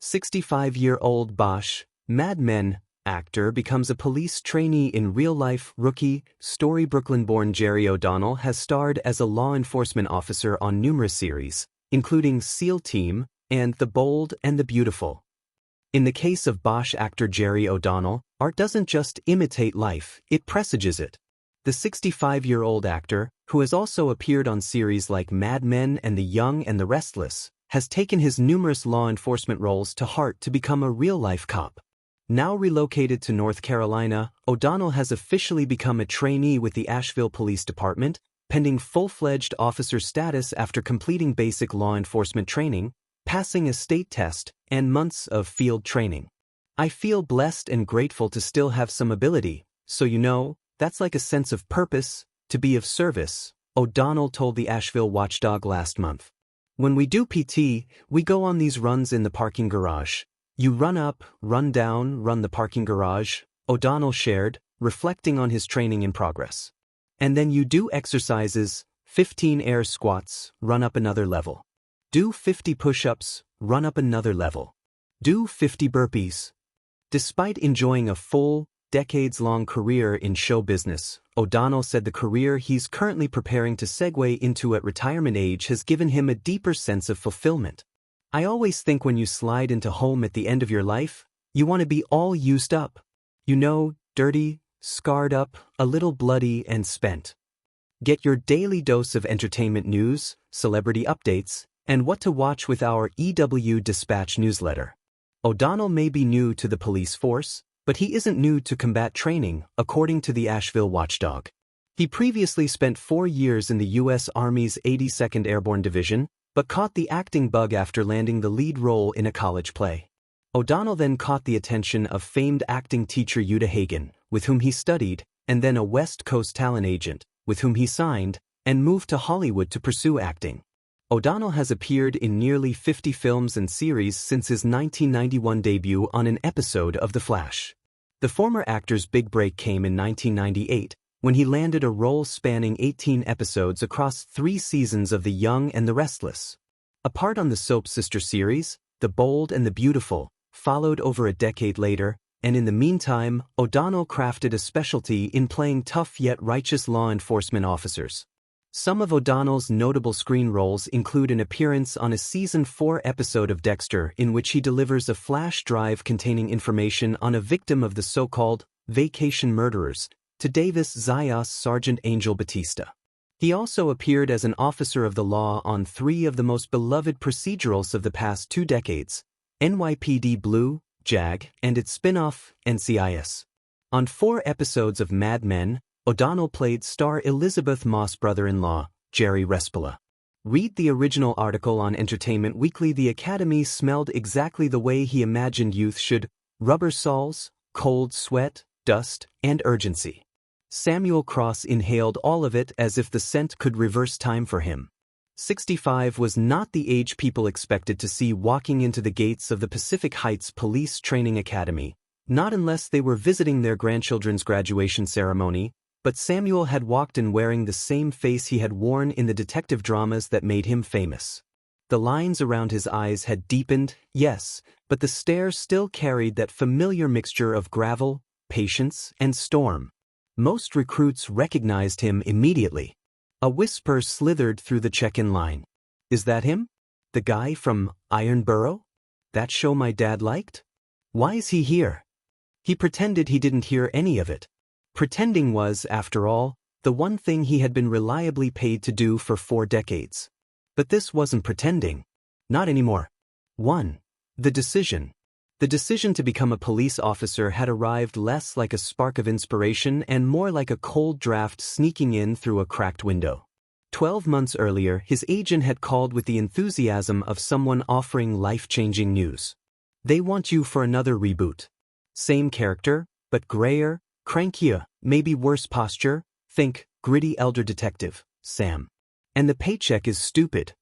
65-year-old Bosch, Mad Men actor becomes a police trainee in real-life rookie story. Brooklyn-born Jerry O'Donnell has starred as a law enforcement officer on numerous series, including SEAL Team and The Bold and the Beautiful. In the case of Bosch actor Jerry O'Donnell, art doesn't just imitate life, it presages it. The 65-year-old actor, who has also appeared on series like Mad Men and The Young and the Restless, has taken his numerous law enforcement roles to heart to become a real-life cop. Now relocated to North Carolina, O'Donnell has officially become a trainee with the Asheville Police Department, pending full-fledged officer status after completing basic law enforcement training, passing a state test, and months of field training. "I feel blessed and grateful to still have some ability, so that's like a sense of purpose, to be of service," O'Donnell told the Asheville Watchdog last month. "When we do PT, we go on these runs in the parking garage. You run up, run down, run the parking garage," O'Donnell shared, reflecting on his training in progress. "And then you do exercises, 15 air squats, run up another level. Do 50 push-ups, run up another level. Do 50 burpees." Despite enjoying a full, decades-long career in show business, O'Donnell said the career he's currently preparing to segue into at retirement age has given him a deeper sense of fulfillment. "I always think when you slide into home at the end of your life, you want to be all used up. Dirty, scarred up, a little bloody and spent. Get your daily dose of entertainment news, celebrity updates, and what to watch with our EW Dispatch newsletter." O'Donnell may be new to the police force, but he isn't new to combat training, according to the Asheville Watchdog. He previously spent 4 years in the U.S. Army's 82nd Airborne Division, but caught the acting bug after landing the lead role in a college play. O'Donnell then caught the attention of famed acting teacher Uta Hagen, with whom he studied, and then a West Coast talent agent, with whom he signed, and moved to Hollywood to pursue acting. O'Donnell has appeared in nearly 50 films and series since his 1991 debut on an episode of The Flash. The former actor's big break came in 1998, when he landed a role spanning 18 episodes across 3 seasons of The Young and the Restless. A part on the soap sister series, The Bold and the Beautiful, followed over a decade later, and in the meantime, O'Donnell crafted a specialty in playing tough yet righteous law enforcement officers. Some of O'Donnell's notable screen roles include an appearance on a Season 4 episode of Dexter in which he delivers a flash drive containing information on a victim of the so-called vacation murderers to Davis Zayas Sergeant Angel Batista. He also appeared as an officer of the law on 3 of the most beloved procedurals of the past 2 decades, NYPD Blue, JAG, and its spin-off, NCIS. On 4 episodes of Mad Men, O'Donnell played star Elizabeth Moss' brother-in-law, Jerry Respola. Read the original article on Entertainment Weekly. The Academy smelled exactly the way he imagined youth should: rubber soles, cold sweat, dust, and urgency. Samuel Cross inhaled all of it as if the scent could reverse time for him. 65 was not the age people expected to see walking into the gates of the Pacific Heights Police Training Academy, not unless they were visiting their grandchildren's graduation ceremony, but Samuel had walked in wearing the same face he had worn in the detective dramas that made him famous. The lines around his eyes had deepened, yes, but the stare still carried that familiar mixture of gravel, patience, and storm. Most recruits recognized him immediately. A whisper slithered through the check-in line. "Is that him? The guy from Iron Burrow? That show my dad liked? Why is he here?" He pretended he didn't hear any of it. Pretending was, after all, the one thing he had been reliably paid to do for 4 decades. But this wasn't pretending. Not anymore. 1. The decision. The decision to become a police officer had arrived less like a spark of inspiration and more like a cold draft sneaking in through a cracked window. 12 months earlier, his agent had called with the enthusiasm of someone offering life-changing news. "They want you for another reboot. Same character, but grayer, crankier, maybe worse posture, think, gritty elder detective, Sam. And the paycheck is stupid."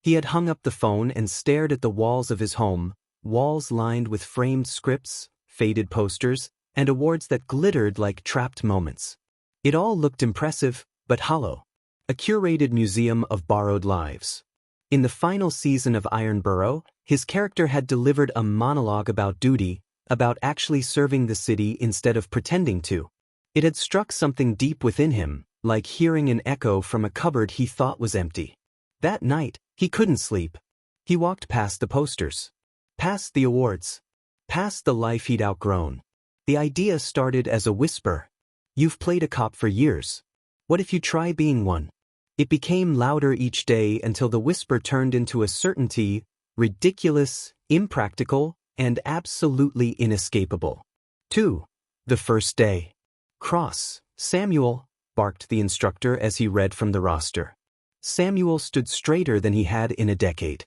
He had hung up the phone and stared at the walls of his home, walls lined with framed scripts, faded posters, and awards that glittered like trapped moments. It all looked impressive, but hollow. A curated museum of borrowed lives. In the final season of Iron Borough, his character had delivered a monologue about duty, about actually serving the city instead of pretending to. It had struck something deep within him, like hearing an echo from a cupboard he thought was empty. That night, he couldn't sleep. He walked past the posters, past the awards, past the life he'd outgrown. The idea started as a whisper. You've played a cop for years. What if you try being one? It became louder each day until the whisper turned into a certainty, ridiculous, impractical, and absolutely inescapable. 2. The first day. Cross, Samuel, barked the instructor as he read from the roster. Samuel stood straighter than he had in a decade.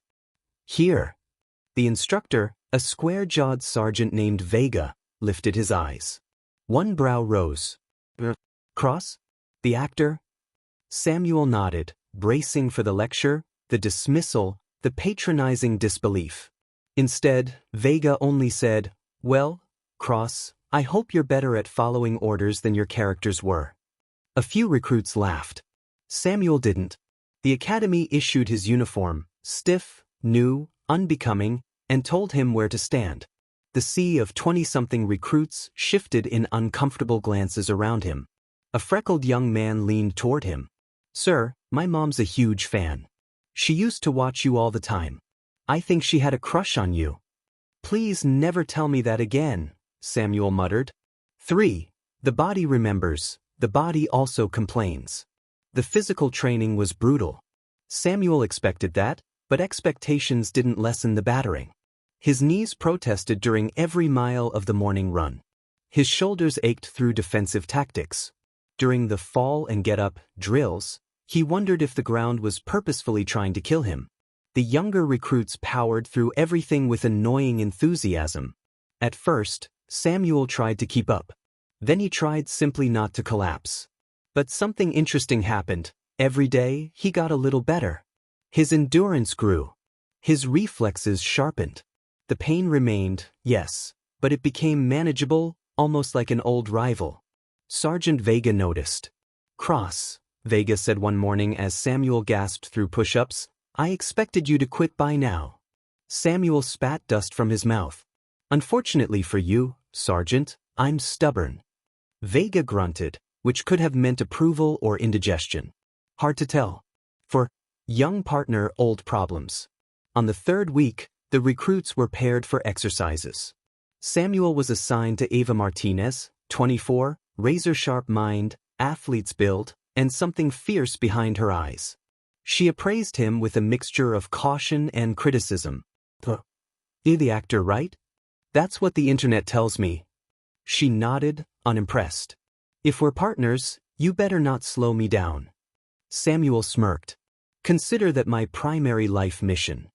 Here. The instructor, a square-jawed sergeant named Vega, lifted his eyes. One brow rose. Cross? The actor? Samuel nodded, bracing for the lecture, the dismissal, the patronizing disbelief. Instead, Vega only said, "Well, Cross, I hope you're better at following orders than your characters were." A few recruits laughed. Samuel didn't. The academy issued his uniform, stiff, new, unbecoming, and told him where to stand. The sea of 20-something recruits shifted in uncomfortable glances around him. A freckled young man leaned toward him. "Sir, my mom's a huge fan. She used to watch you all the time. I think she had a crush on you." "Please never tell me that again," Samuel muttered. 3. The body remembers, the body also complains. The physical training was brutal. Samuel expected that, but expectations didn't lessen the battering. His knees protested during every mile of the morning run. His shoulders ached through defensive tactics. During the fall and get-up drills, he wondered if the ground was purposefully trying to kill him. The younger recruits powered through everything with annoying enthusiasm. At first, Samuel tried to keep up. Then he tried simply not to collapse. But something interesting happened. Every day, he got a little better. His endurance grew. His reflexes sharpened. The pain remained, yes, but it became manageable, almost like an old rival. Sergeant Vega noticed. "Cross," Vega said one morning as Samuel gasped through push-ups, "I expected you to quit by now." Samuel spat dust from his mouth. "Unfortunately for you, Sergeant, I'm stubborn." Vega grunted, which could have meant approval or indigestion. Hard to tell. For young partner, old problems. On the third week, the recruits were paired for exercises. Samuel was assigned to Ava Martinez, 24, razor-sharp mind, athlete's build, and something fierce behind her eyes. She appraised him with a mixture of caution and criticism. "You're the actor, right?" "That's what the internet tells me." She nodded, unimpressed. "If we're partners, you better not slow me down." Samuel smirked. "Consider that my primary life mission."